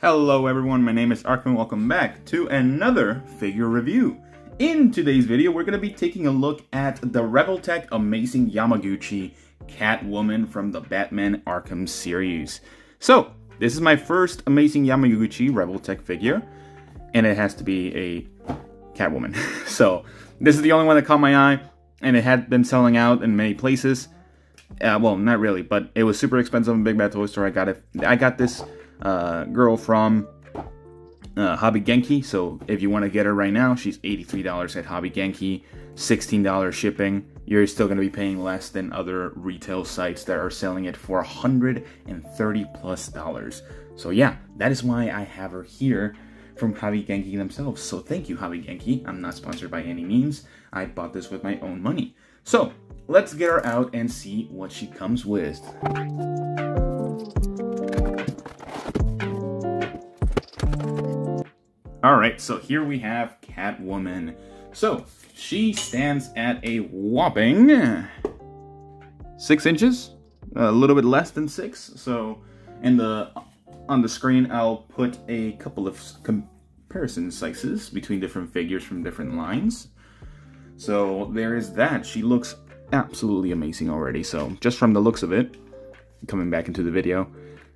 Hello everyone, my name is Arkham. Welcome back to another figure review. In today's video, we're going to be taking a look at the Revoltech Amazing Yamaguchi Catwoman from the Batman Arkham series. So, this is my first Amazing Yamaguchi Revoltech figure, and it has to be a Catwoman. So, this is the only one that caught my eye, and it had been selling out in many places. Well, not really, but it was super expensive in Big Bad Toy Store. I got this girl from Hobby Genki, so if you want to get her right now, she's $83 at Hobby Genki, $16 shipping. You're still going to be paying less than other retail sites that are selling it for $130+. So yeah, that is why I have her here from Hobby Genki themselves. So thank you, Hobby Genki. I'm not sponsored by any means. I bought this with my own money. So let's get her out and see what she comes with. Alright, so here we have Catwoman. So, she stands at a whopping 6 inches, a little bit less than 6. So, on the screen, I'll put a couple of comparison sizes between different figures from different lines. So, there is that. She looks absolutely amazing already. So, just from the looks of it, coming back into the video,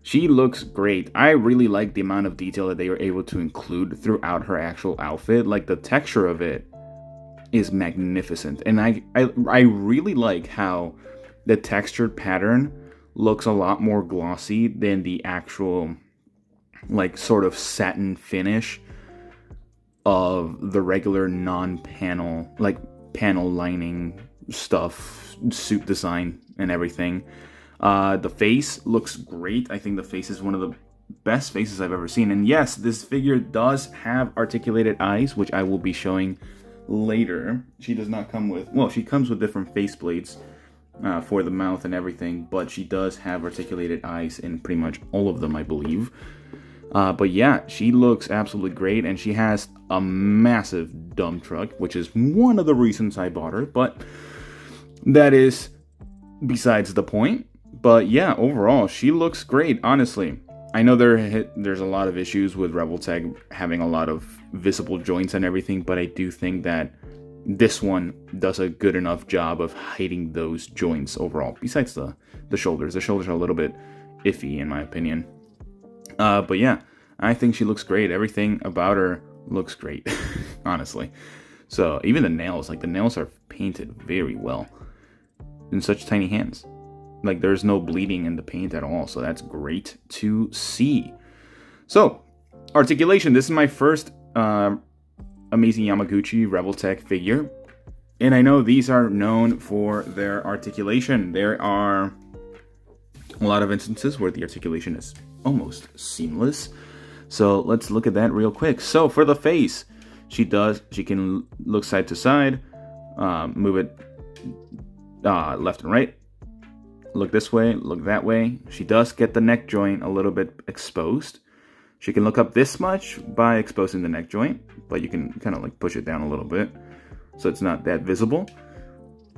she looks great. I really like the amount of detail that they were able to include throughout her actual outfit. Like, the texture of it is magnificent. And I really like how the textured pattern looks a lot more glossy than the actual, like, sort of satin finish of the regular non-panel, like, panel lining stuff, suit design and everything. The face looks great. I think the face is one of the best faces I've ever seen. And yes, this figure does have articulated eyes, which I will be showing later. She does not come with, well, she comes with different face plates for the mouth and everything, but she does have articulated eyes in pretty much all of them, I believe. But yeah, she looks absolutely great, and she has a massive dump truck, which is one of the reasons I bought her, but that is besides the point. But yeah, overall, she looks great, honestly. I know there's a lot of issues with Revoltech having a lot of visible joints and everything, but I do think that this one does a good enough job of hiding those joints overall, besides the shoulders. The shoulders are a little bit iffy, in my opinion. But yeah, I think she looks great. Everything about her looks great, honestly. So even the nails, like, the nails are painted very well in such tiny hands. Like, there's no bleeding in the paint at all, so that's great to see. So, articulation. This is my first Amazing Yamaguchi Revoltech figure, and I know these are known for their articulation. There are a lot of instances where the articulation is almost seamless. So let's look at that real quick. So for the face, she can look side to side, move it left and right, look this way, look that way. She does get the neck joint a little bit exposed. She can look up this much by exposing the neck joint, but you can kind of like push it down a little bit so it's not that visible.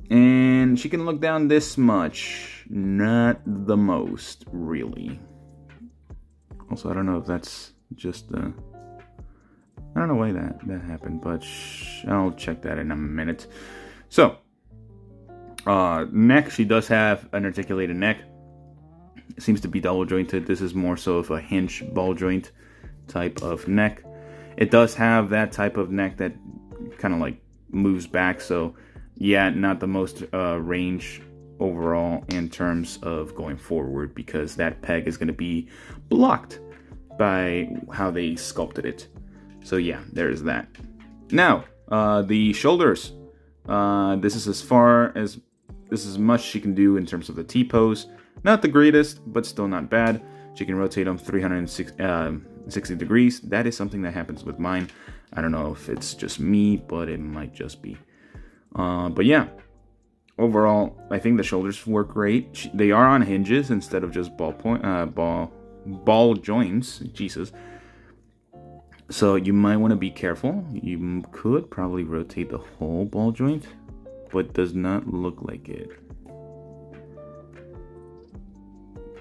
And she can look down this much, not the most, really. Also, I don't know if that's just I don't know why that happened, but I'll check that in a minute. So, neck, she does have an articulated neck. It seems to be double jointed. This is more so of a hinge ball joint type of neck. It does have that type of neck that kind of like moves back. So yeah, not the most range overall in terms of going forward, because that peg is going to be blocked by how they sculpted it. So yeah, there's that. Now, the shoulders. This is as much she can do in terms of the T-pose. Not the greatest, but still not bad. She can rotate them 360 degrees. That is something that happens with mine. I don't know if it's just me, but it might just be. But yeah, overall, I think the shoulders work great. They are on hinges instead of just ball joints. Jesus. So you might want to be careful. You could probably rotate the whole ball joint, but does not look like it.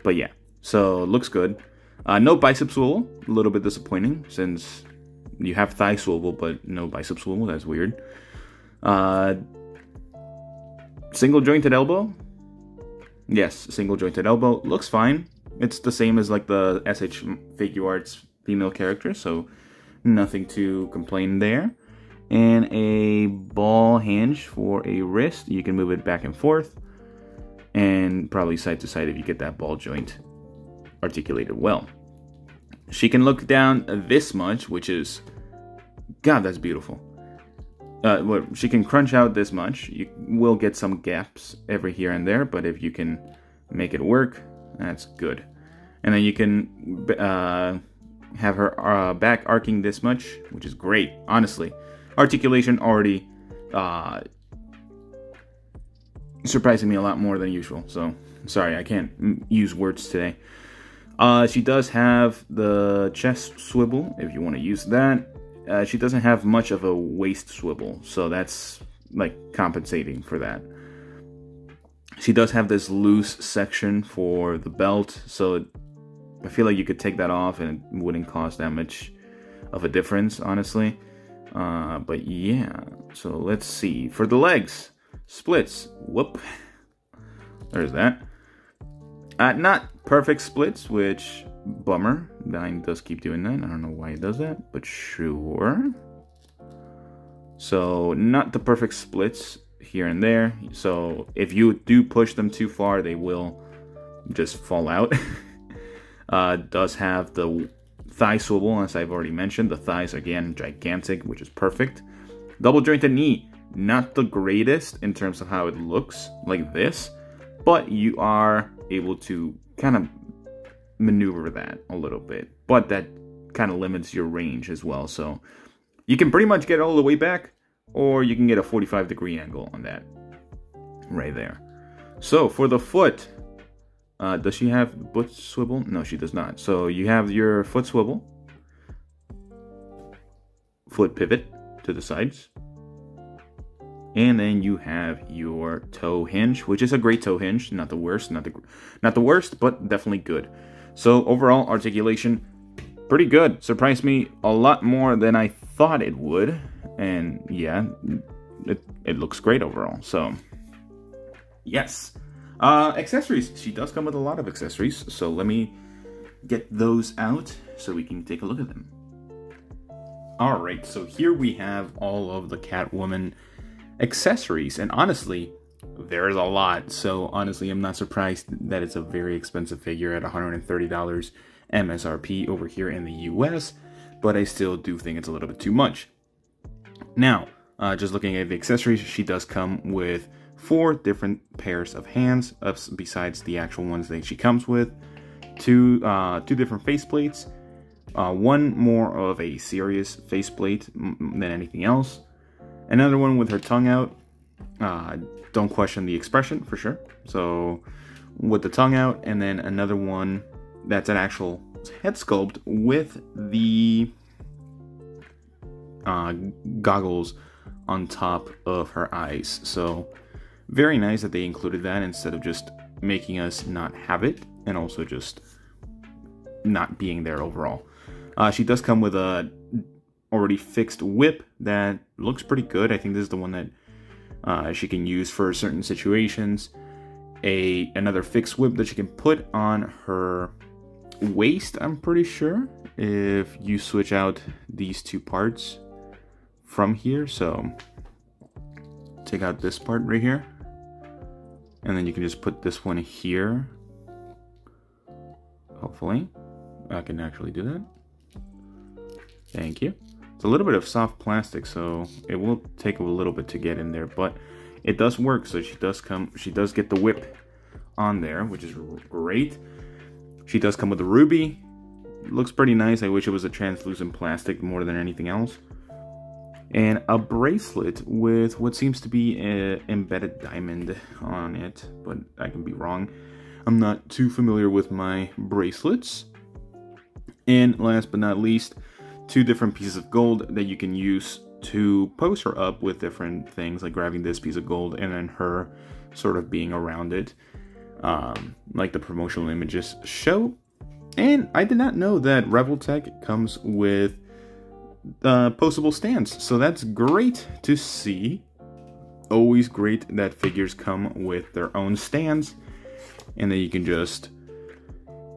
But yeah, so looks good. No bicep swivel, a little bit disappointing since you have thigh swivel, but no bicep swivel. That's weird. Single jointed elbow. Yes, single jointed elbow. Looks fine. It's the same as like the SH Figure Arts female character, so nothing to complain there. And a ball hinge for a wrist. You can move it back and forth, and probably side to side if you get that ball joint articulated well. She can look down this much, which is, God, that's beautiful. She can crunch out this much. You will get some gaps every here and there, but if you can make it work, that's good. And then you can have her back arcing this much, which is great, honestly. Articulation already surprising me a lot more than usual, so sorry, I can't use words today. She does have the chest swivel, if you want to use that. She doesn't have much of a waist swivel, so that's like compensating for that. She does have this loose section for the belt, so I feel like you could take that off and it wouldn't cause that much of a difference, honestly. But yeah, so let's see. For the legs, splits, whoop, there's that. Not perfect splits, which, bummer. Mine does keep doing that. I don't know why it does that, but sure. So, not the perfect splits here and there. So, if you do push them too far, they will just fall out. Does have the thigh swivel, as I've already mentioned. The thighs, again, gigantic, which is perfect. Double jointed knee, not the greatest in terms of how it looks like this, but you are able to kind of maneuver that a little bit, but that kind of limits your range as well. So you can pretty much get all the way back, or you can get a 45-degree angle on that right there. So for the foot, does she have foot swivel? No, she does not. So you have your foot swivel, foot pivot to the sides, and then you have your toe hinge, which is a great toe hinge. Not the worst, not the worst, but definitely good. So overall, articulation, pretty good. Surprised me a lot more than I thought it would. And yeah, it looks great overall. So yes. Accessories. She does come with a lot of accessories. So let me get those out so we can take a look at them. Alright, so here we have all of the Catwoman accessories, and honestly, there's a lot. So honestly, I'm not surprised that it's a very expensive figure at $130 MSRP over here in the US, but I still do think it's a little bit too much. Now, just looking at the accessories, she does come with 4 different pairs of hands, besides the actual ones that she comes with. Two different faceplates, one more of a serious faceplate than anything else. Another one with her tongue out. Don't question the expression, for sure. So, with the tongue out, and then another one that's an actual head sculpt with the goggles on top of her eyes. So, very nice that they included that instead of just making us not have it, and also just not being there overall. She does come with a already fixed whip that looks pretty good. I think this is the one that she can use for certain situations. Another fixed whip that she can put on her waist, I'm pretty sure, if you switch out these two parts from here. So take out this part right here, and then you can just put this one here. Hopefully I can actually do that. Thank you. It's a little bit of soft plastic, so it will take a little bit to get in there, but it does work. So she does get the whip on there, which is great. She does come with a ruby. It looks pretty nice. I wish it was a translucent plastic more than anything else. And a bracelet with what seems to be an embedded diamond on it, but I can be wrong. I'm not too familiar with my bracelets. And last but not least, 2 different pieces of gold that you can use to pose her up with different things, like grabbing this piece of gold and then her sort of being around it, like the promotional images show. And I did not know that Revoltech comes with postable stands, so that's great to see. Always great that figures come with their own stands, and then you can just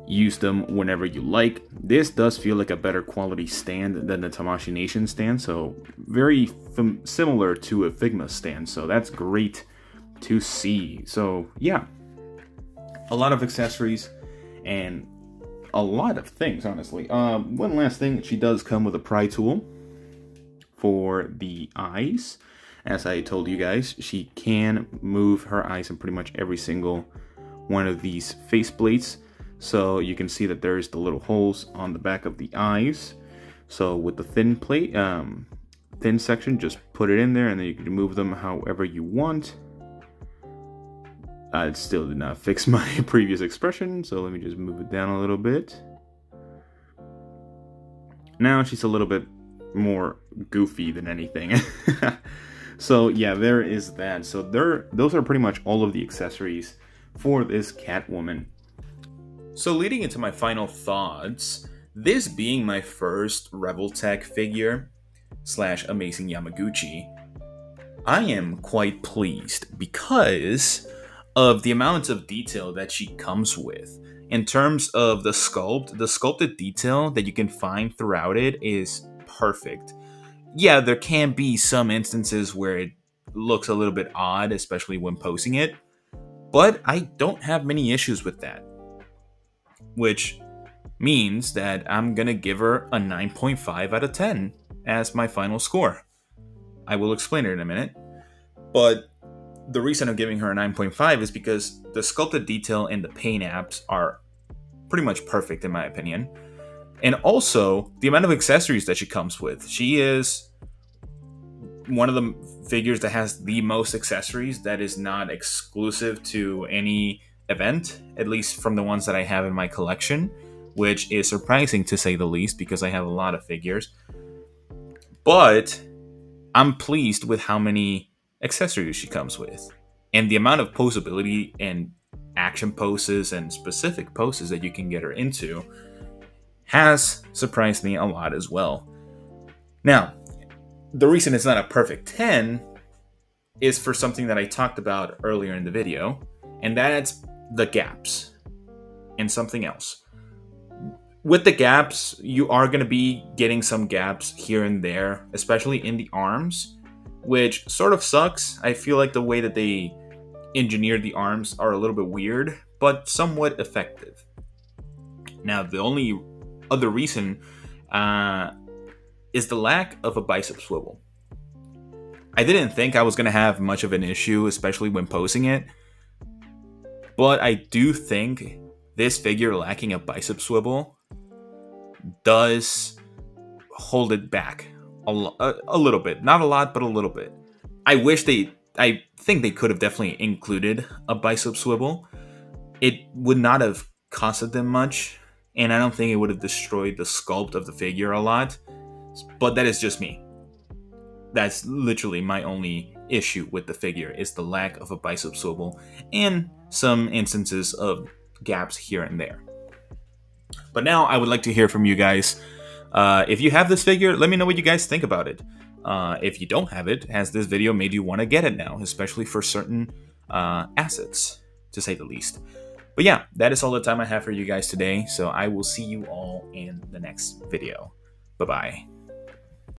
use them whenever you like. This does feel like a better quality stand than the Tamashii Nation stand, so very similar to a Figma stand, so that's great to see. So yeah, a lot of accessories and a lot of things, honestly. One last thing, she does come with a pry tool for the eyes. As I told you guys, she can move her eyes in pretty much every single one of these face plates. So you can see that there's the little holes on the back of the eyes. So with the thin plate, thin section, just put it in there and then you can move them however you want. It still did not fix my previous expression, so let me just move it down a little bit. Now she's a little bit more goofy than anything. So yeah, there is that. So those are pretty much all of the accessories for this Catwoman. So leading into my final thoughts, this being my first Revoltech figure / Amazing Yamaguchi, I am quite pleased because of the amount of detail that she comes with. In terms of the sculpted detail that you can find throughout it is perfect. Yeah, there can be some instances where it looks a little bit odd, especially when posing it, but I don't have many issues with that. Which means that I'm gonna give her a 9.5 out of 10 as my final score. I will explain it in a minute, but the reason I'm giving her a 9.5 is because the sculpted detail and the paint apps are pretty much perfect in my opinion. And also, the amount of accessories that she comes with. She is one of the figures that has the most accessories that is not exclusive to any event, at least from the ones that I have in my collection, which is surprising to say the least because I have a lot of figures. But I'm pleased with how many accessories she comes with, and the amount of posability and action poses and specific poses that you can get her into has surprised me a lot as well. Now, the reason it's not a perfect 10 is for something that I talked about earlier in the video, and that's the gaps and something else. With the gaps, you are going to be getting some gaps here and there, especially in the arms, which sort of sucks. I feel like the way that they engineered the arms are a little bit weird, but somewhat effective. Now, the only other reason is the lack of a bicep swivel. I didn't think I was going to have much of an issue, especially when posing it, but I do think this figure lacking a bicep swivel does hold it back a little bit. Not a lot, but a little bit. I think they could have definitely included a bicep swivel. It would not have costed them much, and I don't think it would have destroyed the sculpt of the figure a lot, but that is just me. That's literally my only issue with the figure, is the lack of a bicep swivel and some instances of gaps here and there. But now I would like to hear from you guys. If you have this figure, let me know what you guys think about it. If you don't have it, has this video made you want to get it now, especially for certain assets, to say the least? But yeah, that is all the time I have for you guys today, so I will see you all in the next video. Bye-bye.